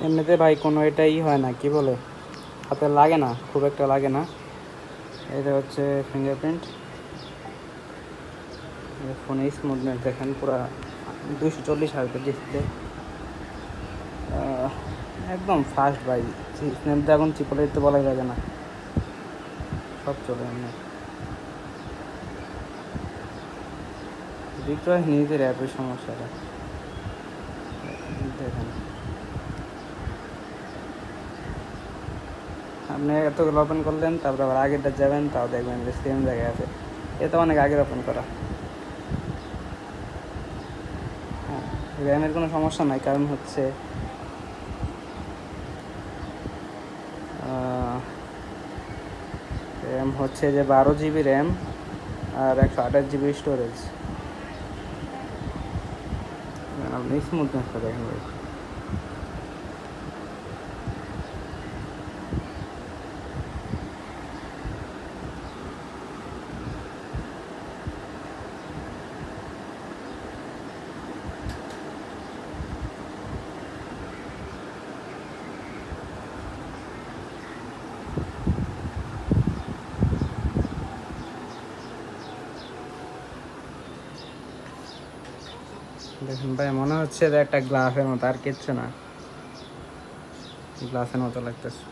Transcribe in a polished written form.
এমনিতে ভাই কোনো এটাই হয় না, কি বলে, হাতে লাগে না, খুব একটা লাগে না। এটা হচ্ছে ফিঙ্গারপ্রিন্ট। ফোনে স্মুথনেস দেখেন পুরা 240 হার্টের ডিসপ্লে, একদম ফাস্ট ভাই। স্ন্যাপড্রাগন চিপলে তো বলাই লাগে না, সব চলে এমনি। বিক্রয় নিজের অ্যাপের সমস্যাটা দেখেন। আপনি এতগুলো ওপেন করলেন, তারপর আবার আগেরটা যাবেন, তাও দেখবেন যে সেম জায়গায় আছে। এ তো অনেক আগের ওপেন করা। হ্যাঁ, র্যামের কোনো সমস্যা নাই, কারণ হচ্ছে র্যাম হচ্ছে যে 12 জিবি র্যাম আর 128 জিবি স্টোরেজ। আপনি স্মুথনেসটা দেখেন ভাই। দেখুন ভাই, মনে হচ্ছে যে একটা গ্লাসের মতো, আর কিচ্ছু না, গ্লাসের মতো লাগতেছে।